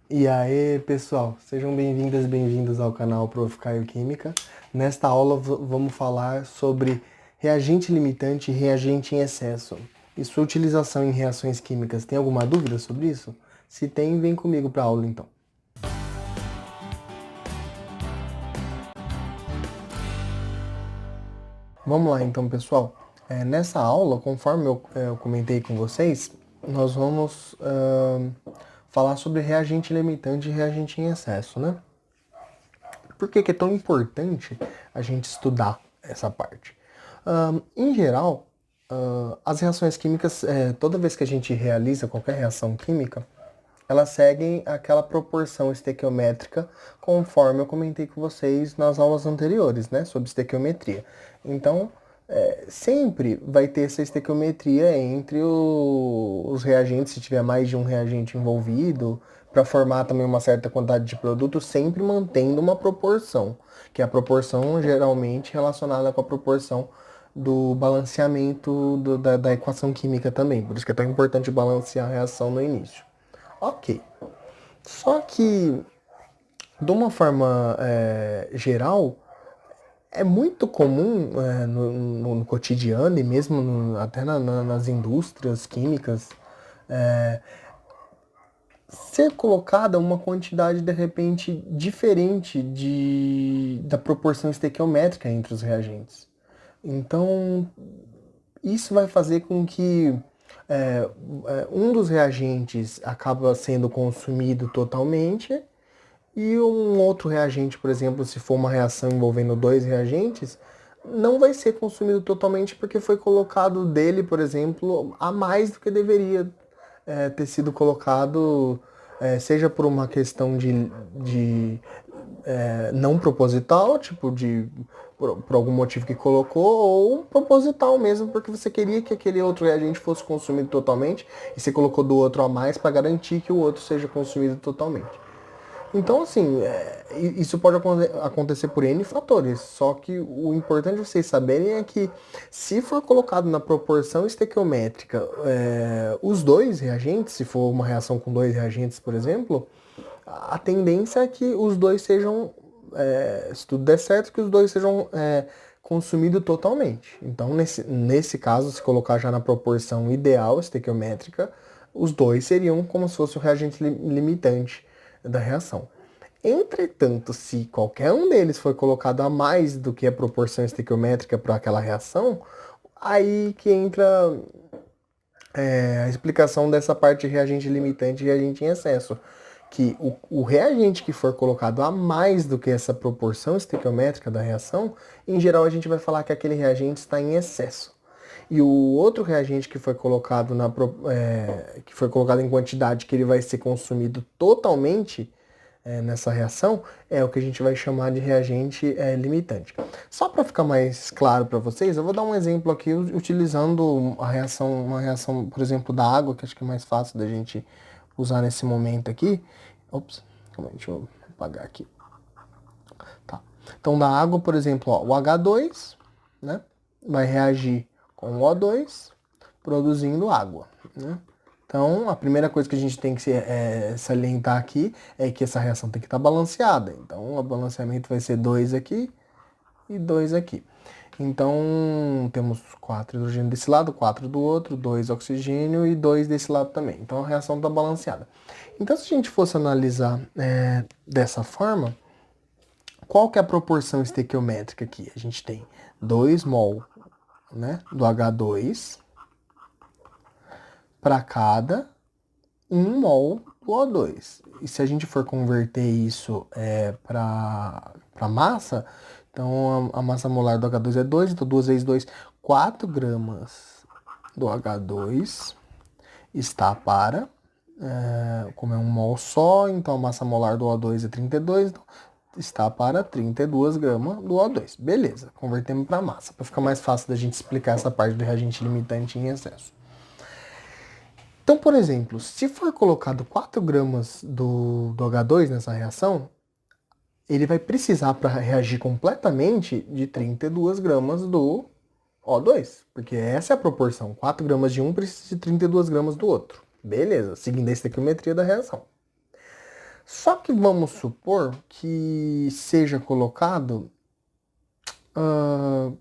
E aí, pessoal, sejam bem-vindas e bem-vindos ao canal Prof. Caio Química. Nesta aula vamos falar sobre reagente limitante e reagente em excesso e sua utilização em reações químicas. Tem alguma dúvida sobre isso? Se tem, vem comigo para a aula então. Vamos lá então, pessoal. Nessa aula, conforme eu comentei com vocês, nós vamos falar sobre reagente limitante e reagente em excesso, né? Por que que é tão importante a gente estudar essa parte? Em geral, as reações químicas, toda vez que a gente realiza qualquer reação química, elas seguem aquela proporção estequiométrica conforme eu comentei com vocês nas aulas anteriores, né, sobre estequiometria. Então, sempre vai ter essa estequiometria entre os reagentes, se tiver mais de um reagente envolvido, para formar também uma certa quantidade de produto, sempre mantendo uma proporção, que é a proporção geralmente relacionada com a proporção do balanceamento da equação química também. Por isso que é tão importante balancear a reação no início. Ok. Só que, de uma forma geral, é muito comum no cotidiano e mesmo até nas indústrias químicas ser colocada uma quantidade de repente diferente da proporção estequiométrica entre os reagentes. Então, isso vai fazer com que um dos reagentes acaba sendo consumido totalmente e um outro reagente, por exemplo, se for uma reação envolvendo dois reagentes, não vai ser consumido totalmente porque foi colocado dele, por exemplo, a mais do que deveria ter sido colocado, seja por uma questão de não proposital, tipo por algum motivo que colocou, ou proposital mesmo, porque você queria que aquele outro reagente fosse consumido totalmente e você colocou do outro a mais para garantir que o outro seja consumido totalmente. Então, assim, isso pode acontecer por N fatores, só que o importante vocês saberem é que se for colocado na proporção estequiométrica os dois reagentes, se for uma reação com dois reagentes, por exemplo, a tendência é que os dois sejam, se tudo der certo, que os dois sejam consumidos totalmente. Então, nesse caso, se colocar já na proporção ideal estequiométrica, os dois seriam como se fosse o reagente limitante da reação. Entretanto, se qualquer um deles for colocado a mais do que a proporção estequiométrica para aquela reação, aí que entra a explicação dessa parte de reagente limitante e reagente em excesso. Que o reagente que for colocado a mais do que essa proporção estequiométrica da reação, em geral a gente vai falar que aquele reagente está em excesso. E o outro reagente que foi colocado que foi colocado em quantidade que ele vai ser consumido totalmente nessa reação é o que a gente vai chamar de reagente limitante. Só para ficar mais claro para vocês, eu vou dar um exemplo aqui utilizando uma reação, por exemplo, da água, que acho que é mais fácil da gente usar nesse momento aqui. Ops, calma aí, deixa eu apagar aqui. Tá. Então, da água, por exemplo, ó, o H2, né, vai reagir com o O2, produzindo água, né? Então, a primeira coisa que a gente tem que salientar aqui é que essa reação tem que estar balanceada. Então, o balanceamento vai ser 2 aqui e 2 aqui. Então, temos 4 hidrogênio desse lado, 4 do outro, 2 oxigênio e 2 desse lado também. Então, a reação está balanceada. Então, se a gente fosse analisar dessa forma, qual que é a proporção estequiométrica aqui? A gente tem 2 mol, né, do H2 para cada 1 mol do O2. E se a gente for converter isso para massa, então a massa molar do H2 é 2, então 2 vezes 2, 4 gramas do H2 está para, como é um mol só, então a massa molar do O2 é 32, então está para 32 gramas do O2. Beleza, convertemos para massa, para ficar mais fácil da gente explicar essa parte do reagente limitante em excesso. Então, por exemplo, se for colocado 4 gramas do H2 nessa reação, ele vai precisar, para reagir completamente, de 32 gramas do O2, porque essa é a proporção. 4 gramas de um precisa de 32 gramas do outro. Beleza, seguindo a estequiometria da reação. Só que vamos supor que seja colocado. ah,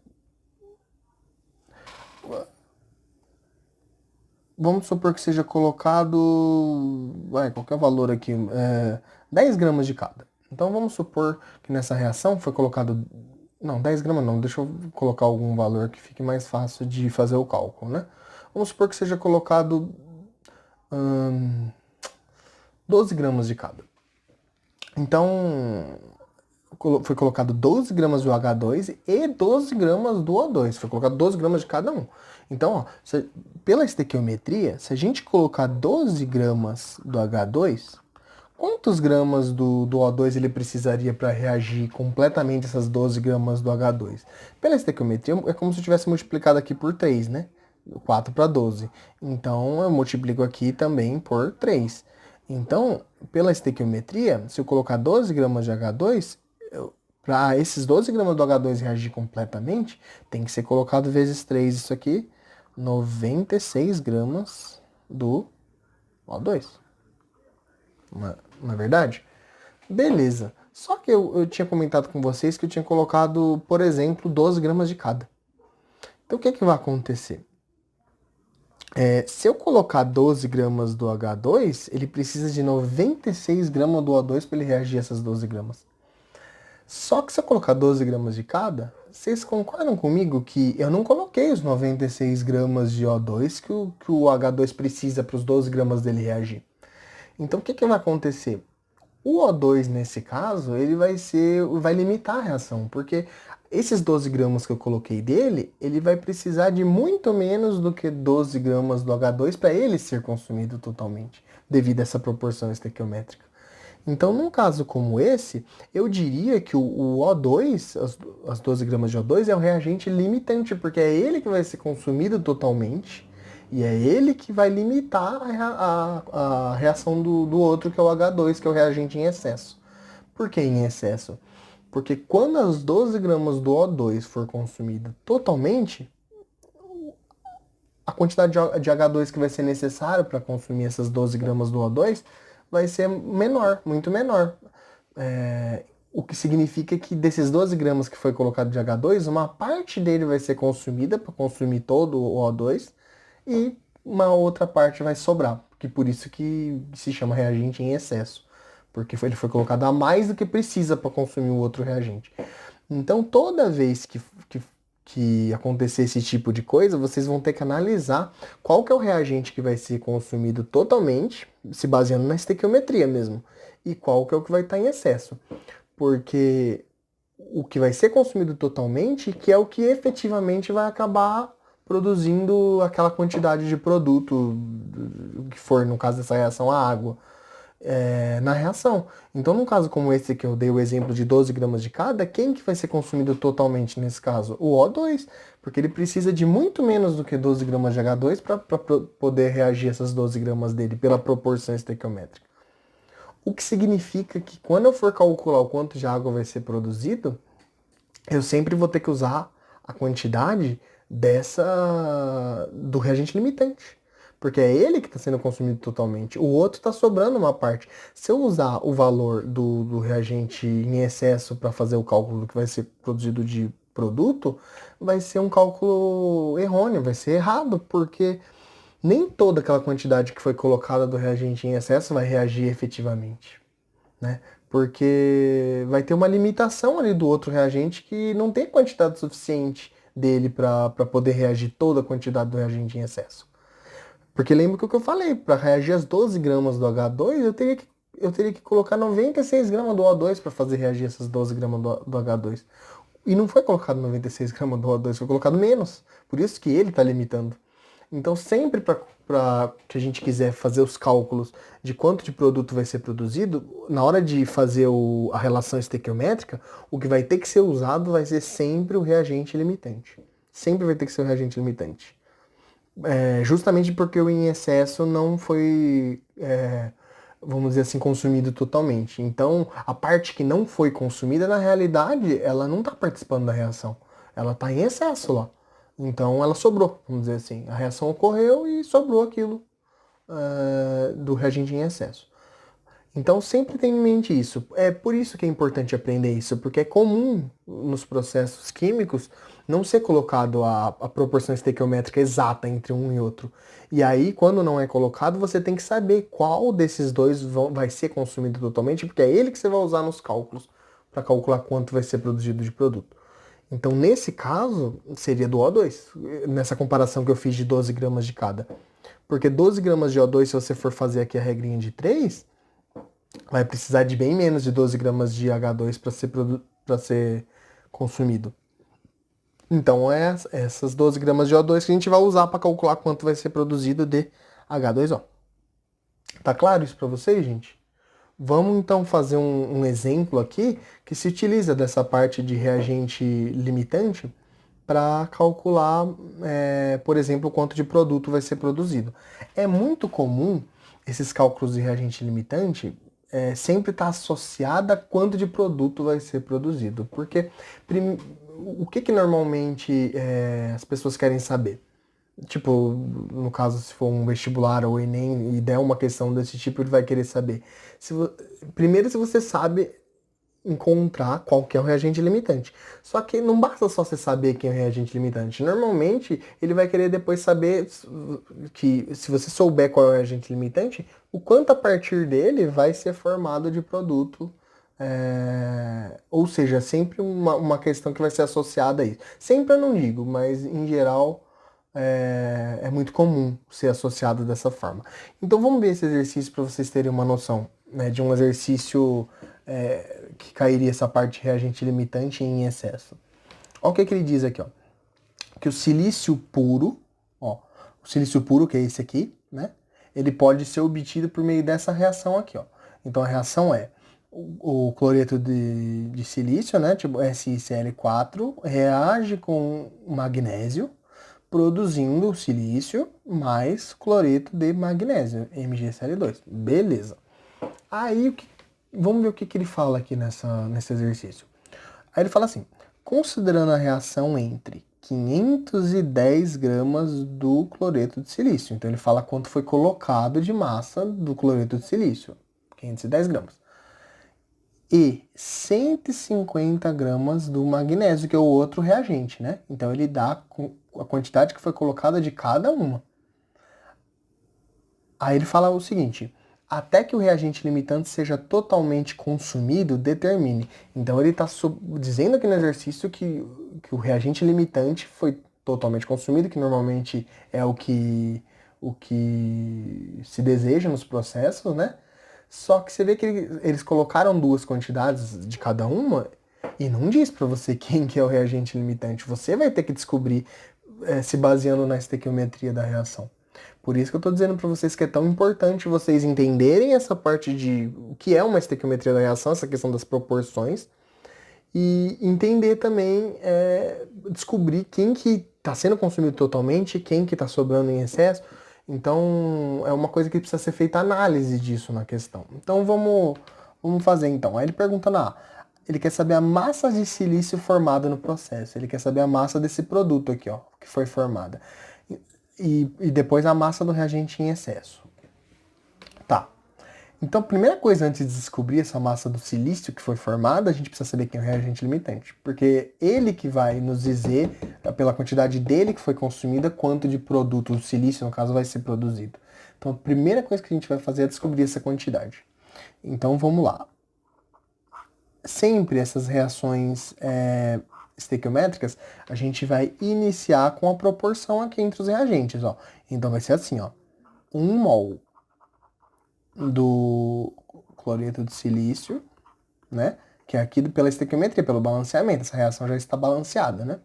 Vamos supor que seja colocado, qualquer valor aqui, 10 gramas de cada. Então vamos supor que nessa reação foi colocado, não, 10 gramas não, deixa eu colocar algum valor que fique mais fácil de fazer o cálculo, né? Vamos supor que seja colocado 12 gramas de cada. Então, foi colocado 12 gramas do H2 e 12 gramas do O2. Foi colocado 12 gramas de cada um. Então, ó, pela estequiometria, se a gente colocar 12 gramas do H2, quantos gramas do O2 ele precisaria para reagir completamente essas 12 gramas do H2? Pela estequiometria, é como se eu tivesse multiplicado aqui por 3, né? 4 para 12. Então, eu multiplico aqui também por 3. Então, pela estequiometria, se eu colocar 12 gramas de H2, para esses 12 gramas do H2 reagir completamente, tem que ser colocado vezes 3 isso aqui, 96 gramas do O2. Não é verdade? Beleza. Só que eu tinha comentado com vocês que eu tinha colocado, por exemplo, 12 gramas de cada. Então o que, que vai acontecer? Se eu colocar 12 gramas do H2, ele precisa de 96 gramas do O2 para ele reagir a essas 12 gramas. Só que se eu colocar 12 gramas de cada, vocês concordam comigo que eu não coloquei os 96 gramas de O2 que o H2 precisa para os 12 gramas dele reagir? Então o que, que vai acontecer? O O2, nesse caso, ele vai limitar a reação, porque esses 12 gramas que eu coloquei dele, ele vai precisar de muito menos do que 12 gramas do H2 para ele ser consumido totalmente, devido a essa proporção estequiométrica. Então, num caso como esse, eu diria que o O2, as 12 gramas de O2, é um reagente limitante, porque é ele que vai ser consumido totalmente e é ele que vai limitar a reação do outro, que é o H2, que é o reagente em excesso. Por que em excesso? Porque quando as 12 gramas do O2 for consumida totalmente, a quantidade de H2 que vai ser necessário para consumir essas 12 gramas do O2 vai ser menor, muito menor. O que significa que desses 12 gramas que foi colocado de H2, uma parte dele vai ser consumida para consumir todo o O2 e uma outra parte vai sobrar, que por isso que se chama reagente em excesso, porque ele foi colocado a mais do que precisa para consumir o outro reagente. Então, toda vez que acontecer esse tipo de coisa, vocês vão ter que analisar qual que é o reagente que vai ser consumido totalmente, se baseando na estequiometria mesmo, e qual que é o que vai estar em excesso. Porque o que vai ser consumido totalmente, que é o que efetivamente vai acabar produzindo aquela quantidade de produto, que for, no caso dessa reação, a água, na reação. Então, num caso como esse que eu dei o exemplo de 12 gramas de cada, quem que vai ser consumido totalmente nesse caso? O O2, porque ele precisa de muito menos do que 12 gramas de H2 para poder reagir essas 12 gramas dele pela proporção estequiométrica. O que significa que quando eu for calcular o quanto de água vai ser produzido, eu sempre vou ter que usar a quantidade do reagente limitante. Porque é ele que está sendo consumido totalmente. O outro está sobrando uma parte. Se eu usar o valor do reagente em excesso para fazer o cálculo do que vai ser produzido de produto, vai ser um cálculo errôneo, vai ser errado, porque nem toda aquela quantidade que foi colocada do reagente em excesso vai reagir efetivamente, né? Porque vai ter uma limitação ali do outro reagente que não tem quantidade suficiente dele para poder reagir toda a quantidade do reagente em excesso. Porque lembra que o que eu falei, para reagir as 12 gramas do H2, eu teria que colocar 96 gramas do O2 para fazer reagir essas 12 gramas do H2. E não foi colocado 96 gramas do O2, foi colocado menos. Por isso que ele está limitando. Então, sempre para que a gente quiser fazer os cálculos de quanto de produto vai ser produzido, na hora de fazer a relação estequiométrica, o que vai ter que ser usado vai ser sempre o reagente limitante. Sempre vai ter que ser o reagente limitante. Justamente porque o em excesso não foi, vamos dizer assim, consumido totalmente. Então, a parte que não foi consumida, na realidade, ela não está participando da reação. Ela está em excesso lá. Então, ela sobrou, vamos dizer assim. A reação ocorreu e sobrou aquilo, do reagente em excesso. Então sempre tenha em mente isso. É por isso que é importante aprender isso, porque é comum nos processos químicos não ser colocado a proporção estequiométrica exata entre um e outro. E aí, quando não é colocado, você tem que saber qual desses dois vai ser consumido totalmente, porque é ele que você vai usar nos cálculos para calcular quanto vai ser produzido de produto. Então, nesse caso, seria do O2, nessa comparação que eu fiz de 12 gramas de cada. Porque 12 gramas de O2, se você for fazer aqui a regrinha de 3, vai precisar de bem menos de 12 gramas de H2 para ser consumido. Então, é essas 12 gramas de O2 que a gente vai usar para calcular quanto vai ser produzido de H2O. Tá claro isso para vocês, gente? Vamos então fazer um exemplo aqui que se utiliza dessa parte de reagente limitante para calcular, por exemplo, quanto de produto vai ser produzido. É muito comum esses cálculos de reagente limitante sempre estar associada a quanto de produto vai ser produzido. Porque o que normalmente as pessoas querem saber? Tipo, no caso, se for um vestibular ou Enem e der uma questão desse tipo, ele vai querer saber. Primeiro, se você sabe encontrar qual que é o reagente limitante. Só que não basta só você saber quem é o reagente limitante. Normalmente, ele vai querer depois saber que, se você souber qual é o reagente limitante, o quanto a partir dele vai ser formado de produto. Ou seja, sempre uma questão que vai ser associada a isso. Sempre eu não digo, mas em geral é muito comum ser associado dessa forma. Então vamos ver esse exercício para vocês terem uma noção, né, de um exercício que cairia essa parte de reagente limitante em excesso. Olha o que ele diz aqui, ó. Que o silício puro, ó, o silício puro, que é esse aqui, né? Ele pode ser obtido por meio dessa reação aqui, ó. Então a reação é o cloreto de silício, né? Tipo SiCl4, reage com magnésio, produzindo silício mais cloreto de magnésio, MgCl2. Beleza. Aí, vamos ver o que ele fala aqui nesse exercício. Aí ele fala assim, considerando a reação entre 510 gramas do cloreto de silício. Então ele fala quanto foi colocado de massa do cloreto de silício, 510 gramas. E 150 gramas do magnésio, que é o outro reagente, né? Então ele dá a quantidade que foi colocada de cada uma. Aí ele fala o seguinte, até que o reagente limitante seja totalmente consumido, determine. Então ele está dizendo aqui no exercício que o reagente limitante foi totalmente consumido, que normalmente é o que se deseja nos processos, né? Só que você vê que eles colocaram duas quantidades de cada uma e não diz para você quem que é o reagente limitante. Você vai ter que descobrir se baseando na estequiometria da reação. Por isso que eu estou dizendo para vocês que é tão importante vocês entenderem essa parte de o que é uma estequiometria da reação, essa questão das proporções, e entender também, descobrir quem que está sendo consumido totalmente, quem que está sobrando em excesso. Então, é uma coisa que precisa ser feita análise disso na questão. Então, vamos fazer então. Aí ele pergunta ele quer saber a massa de silício formada no processo. Ele quer saber a massa desse produto aqui, ó, que foi formada. E depois a massa do reagente em excesso. Tá. Então, a primeira coisa antes de descobrir essa massa do silício que foi formada, a gente precisa saber quem é o reagente limitante. Porque ele que vai nos dizer, pela quantidade dele que foi consumida, quanto de produto, o silício, no caso, vai ser produzido. Então, a primeira coisa que a gente vai fazer é descobrir essa quantidade. Então, vamos lá. Sempre essas reações estequiométricas, a gente vai iniciar com a proporção aqui entre os reagentes, ó. Então, vai ser assim, ó. 1 mol do cloreto de silício, né? Que é aqui pela estequiometria, pelo balanceamento. Essa reação já está balanceada, né?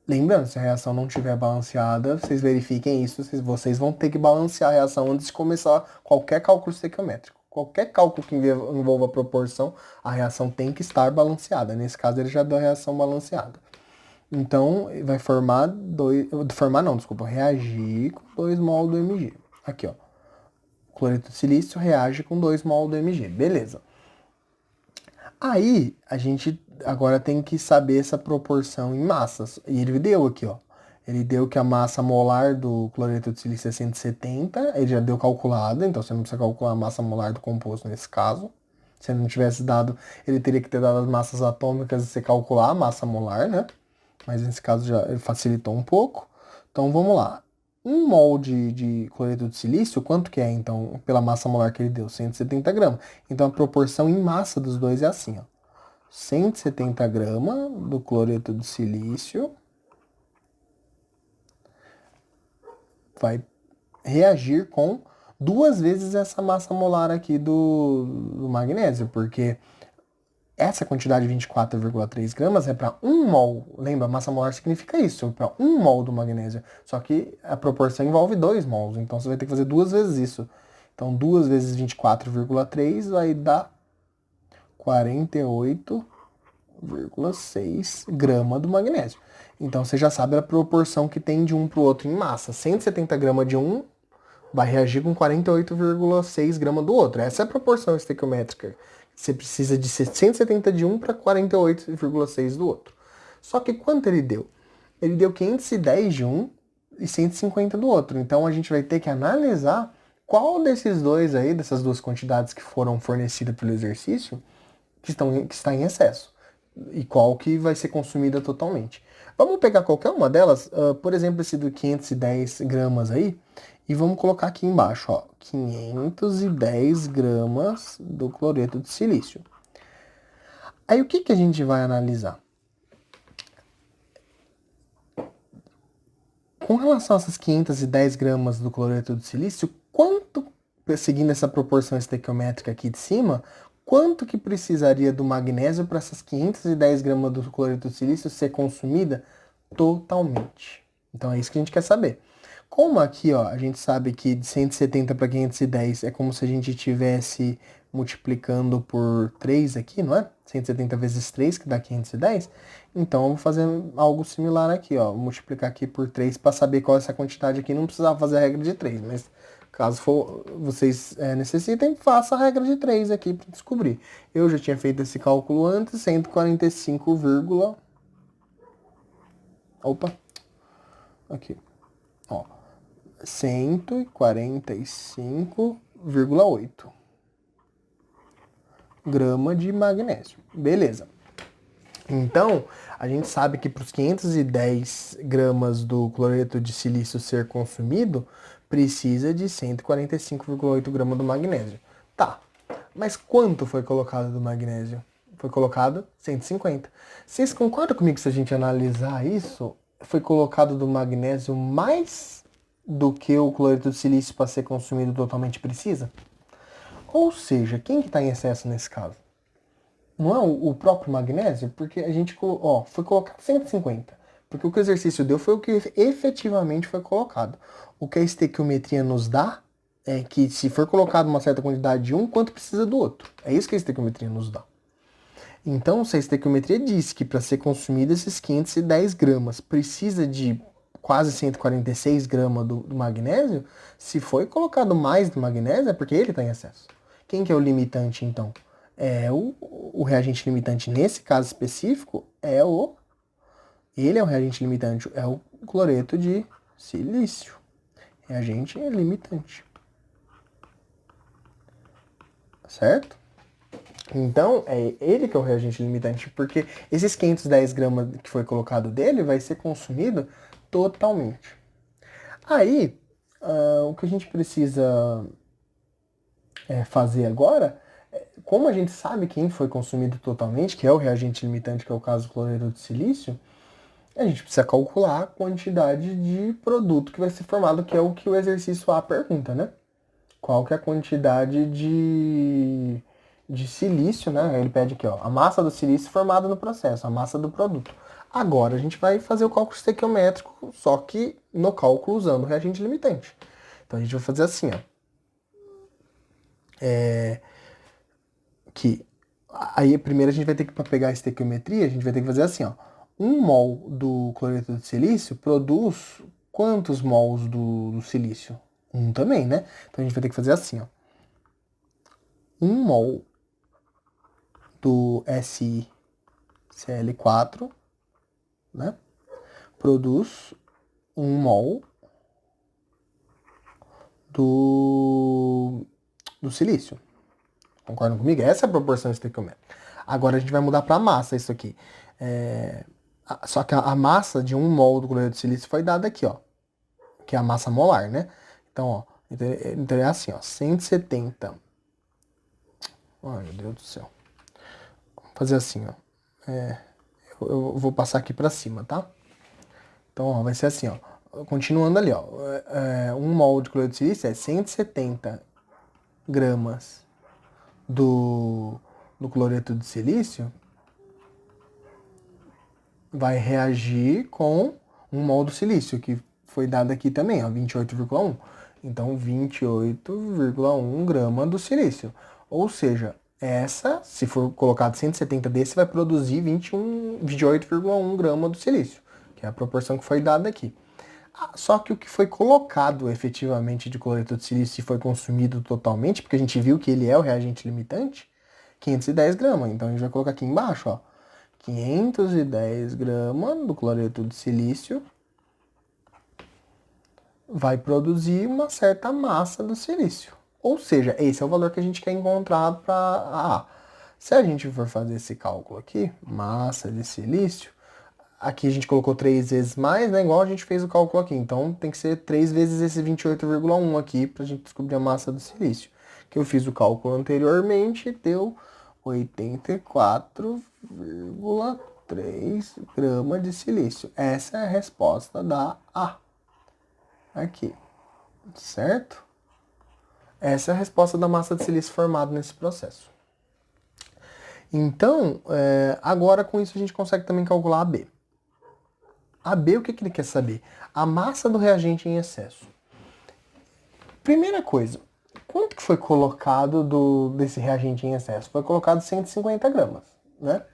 Lembrando, se a reação não estiver balanceada, vocês verifiquem isso, vocês vão ter que balancear a reação antes de começar qualquer cálculo estequiométrico. Qualquer cálculo que envolva proporção, a reação tem que estar balanceada. Nesse caso, ele já deu a reação balanceada. Então, vai reagir com 2 mol do Mg. Aqui, ó. O cloreto de silício reage com 2 mol do Mg. Beleza. Aí, a gente agora tem que saber essa proporção em massas. E ele deu aqui, ó. Ele deu que a massa molar do cloreto de silício é 170, ele já deu calculado, então você não precisa calcular a massa molar do composto nesse caso. Se ele não tivesse dado, ele teria que ter dado as massas atômicas e você calcular a massa molar, né? Mas nesse caso já facilitou um pouco. Então vamos lá. 1 mol de cloreto de silício, quanto que é então pela massa molar que ele deu? 170 gramas. Então a proporção em massa dos dois é assim, ó. 170 gramas do cloreto de silício vai reagir com 2 vezes essa massa molar aqui do magnésio, porque essa quantidade de 24,3 gramas é para 1 mol. Lembra, massa molar significa isso, para 1 mol do magnésio. Só que a proporção envolve 2 mols, então você vai ter que fazer 2 vezes isso. Então 2 vezes 24,3 vai dar 48,6 gramas do magnésio. Então você já sabe a proporção que tem de um para o outro em massa. 170 gramas de um vai reagir com 48,6 gramas do outro. Essa é a proporção estequiométrica. Você precisa de 170 de um para 48,6 do outro. Só que quanto ele deu? Ele deu 510 de um e 150 do outro. Então a gente vai ter que analisar qual desses dois aí, dessas duas quantidades que foram fornecidas pelo exercício, que está em excesso. E qual que vai ser consumida totalmente. Vamos pegar qualquer uma delas, por exemplo, esse do 510 gramas aí, e vamos colocar aqui embaixo, ó, 510 gramas do cloreto de silício. Aí o que, que a gente vai analisar? Com relação a essas 510 gramas do cloreto de silício, quanto, seguindo essa proporção estequiométrica aqui de cima, quanto que precisaria do magnésio para essas 510 gramas do cloreto de silício ser consumida totalmente? Então é isso que a gente quer saber. Como aqui, ó, a gente sabe que de 170 para 510 é como se a gente estivesse multiplicando por 3 aqui, não é? 170 vezes 3, que dá 510. Então, eu vou fazer algo similar aqui, ó. Vou multiplicar aqui por 3 para saber qual é essa quantidade aqui. Não precisava fazer a regra de 3, mas caso vocês necessitem, faça a regra de 3 aqui para descobrir. Eu já tinha feito esse cálculo antes, 145, opa, aqui, ó. 145,8 grama de magnésio. Beleza. Então, a gente sabe que para os 510 gramas do cloreto de silício ser consumido, precisa de 145,8 gramas do magnésio. Tá, mas quanto foi colocado do magnésio? Foi colocado 150. Vocês concordam comigo que se a gente analisar isso, foi colocado do magnésio mais do que o cloreto de silício para ser consumido totalmente precisa? Ou seja, quem que está em excesso nesse caso? Não é o próprio magnésio? Porque a gente foi colocado 150. Porque o que o exercício deu foi o que efetivamente foi colocado. O que a estequiometria nos dá é que se for colocado uma certa quantidade de um, quanto precisa do outro. É isso que a estequiometria nos dá. Então, se a estequiometria diz que para ser consumido esses 510 gramas precisa de quase 146 gramas do magnésio, se foi colocado mais do magnésio é porque ele está em excesso. Quem que é o limitante, então? O reagente limitante nesse caso específico ele é o reagente limitante, é o cloreto de silício. Reagente limitante. Certo? Então, é ele que é o reagente limitante, porque esses 510 gramas que foi colocado dele vai ser consumido totalmente. Aí, o que a gente precisa fazer agora, como a gente sabe quem foi consumido totalmente, que é o reagente limitante, que é o caso do cloreto de silício, a gente precisa calcular a quantidade de produto que vai ser formado, que é o que o exercício A pergunta, né? Qual que é a quantidade de silício, né? Ele pede aqui, ó, a massa do silício formada no processo, a massa do produto. Agora a gente vai fazer o cálculo estequiométrico, só que no cálculo usando o reagente limitante. Então a gente vai fazer assim, ó. Aí primeiro a gente vai ter que, para pegar a estequiometria, a gente vai ter que fazer assim, ó. 1 mol do cloreto de silício produz quantos mols do silício? Um também, né? Então a gente vai ter que fazer assim, ó. 1 mol do SiCl4, né? Produz 1 mol do silício. Concordam comigo? Essa é a proporção estequiométrica. Agora a gente vai mudar para massa isso aqui. Só que a massa de 1 mol do cloreto de silício foi dada aqui, ó. Que é a massa molar, né? Então, ó. Então é assim, ó. 170. Ai, meu Deus do céu. Vou fazer assim, ó. Eu vou passar aqui para cima, tá? Então, ó, vai ser assim, ó. Continuando ali, ó. 1 mol de cloreto de silício é 170 gramas do cloreto de silício vai reagir com 1 mol do silício, que foi dado aqui também, ó, 28,1. Então, 28,1 grama do silício. Ou seja, essa, se for colocado 170 desse, vai produzir 28,1 grama do silício, que é a proporção que foi dada aqui. Só que o que foi colocado efetivamente de cloreto de silício e foi consumido totalmente, porque a gente viu que ele é o reagente limitante, 510 gramas. Então a gente vai colocar aqui embaixo, ó, 510 gramas do cloreto de silício vai produzir uma certa massa do silício. Ou seja, esse é o valor que a gente quer encontrar para... se a gente for fazer esse cálculo aqui, massa de silício, aqui a gente colocou 3 vezes mais, né? Igual a gente fez o cálculo aqui. Então tem que ser 3 vezes esse 28,1 aqui para a gente descobrir a massa do silício. Que eu fiz o cálculo anteriormente, deu 84,3 gramas de silício. Essa é a resposta da A. Aqui, certo? Essa é a resposta da massa de silício formada nesse processo. Então, agora com isso a gente consegue também calcular a B. A B, o que ele quer saber? A massa do reagente em excesso. Primeira coisa, quanto que foi colocado desse reagente em excesso? Foi colocado 150 gramas, né?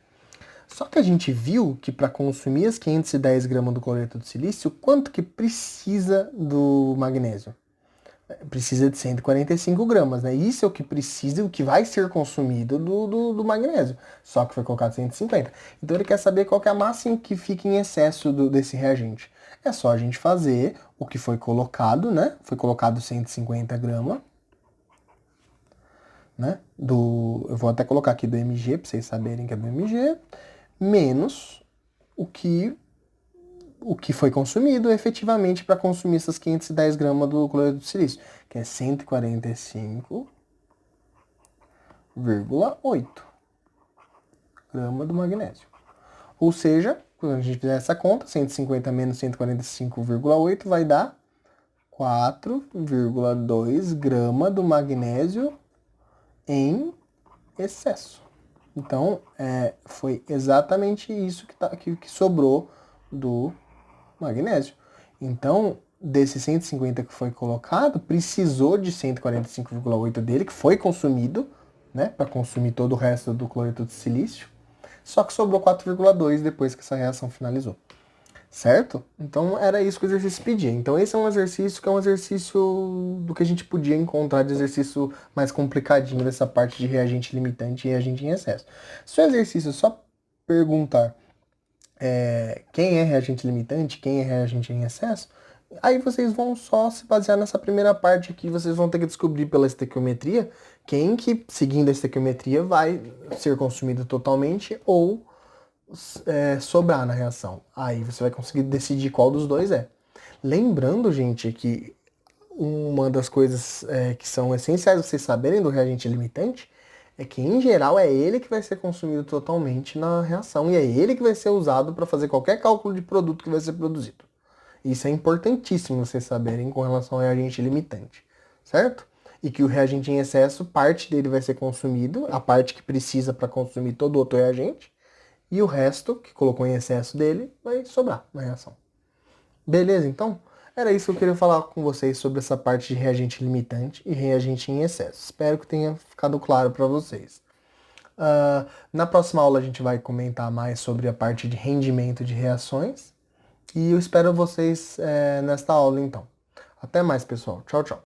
Só que a gente viu que para consumir as 510 gramas do cloreto de silício, quanto que precisa do magnésio? Precisa de 145 gramas, né? Isso é o que precisa, o que vai ser consumido do magnésio. Só que foi colocado 150. Então ele quer saber qual que é a massa em que fica em excesso desse reagente. É só a gente fazer o que foi colocado, né? Foi colocado 150 gramas, né? Eu vou até colocar aqui do mg, para vocês saberem que é do mg, menos o que foi consumido efetivamente para consumir essas 510 gramas do cloreto de silício, que é 145,8 gramas do magnésio. Ou seja, quando a gente fizer essa conta, 150 menos 145,8 vai dar 4,2 gramas do magnésio em excesso. Então, foi exatamente isso que sobrou do magnésio. Então, desse 150 que foi colocado, precisou de 145,8 dele, que foi consumido, né, para consumir todo o resto do cloreto de silício. Só que sobrou 4,2 depois que essa reação finalizou. Certo? Então era isso que o exercício pedia. Então esse é um exercício que é um exercício do que a gente podia encontrar de exercício mais complicadinho dessa parte de reagente limitante e reagente em excesso. Se o exercício só perguntar quem é reagente limitante, quem é reagente em excesso, aí vocês vão só se basear nessa primeira parte aqui, vocês vão ter que descobrir pela estequiometria quem que, seguindo a estequiometria, vai ser consumido totalmente ou sobrar na reação. Aí você vai conseguir decidir qual dos dois é. Lembrando, gente, que uma das coisas que são essenciais vocês saberem do reagente limitante é que, em geral, é ele que vai ser consumido totalmente na reação e é ele que vai ser usado para fazer qualquer cálculo de produto que vai ser produzido. Isso é importantíssimo vocês saberem com relação ao reagente limitante, certo? E que o reagente em excesso, parte dele vai ser consumido, a parte que precisa para consumir todo outro reagente, e o resto, que colocou em excesso dele, vai sobrar na reação. Beleza, então? Era isso que eu queria falar com vocês sobre essa parte de reagente limitante e reagente em excesso. Espero que tenha ficado claro para vocês. Na próxima aula a gente vai comentar mais sobre a parte de rendimento de reações. E eu espero vocês nesta aula, então. Até mais, pessoal. Tchau, tchau.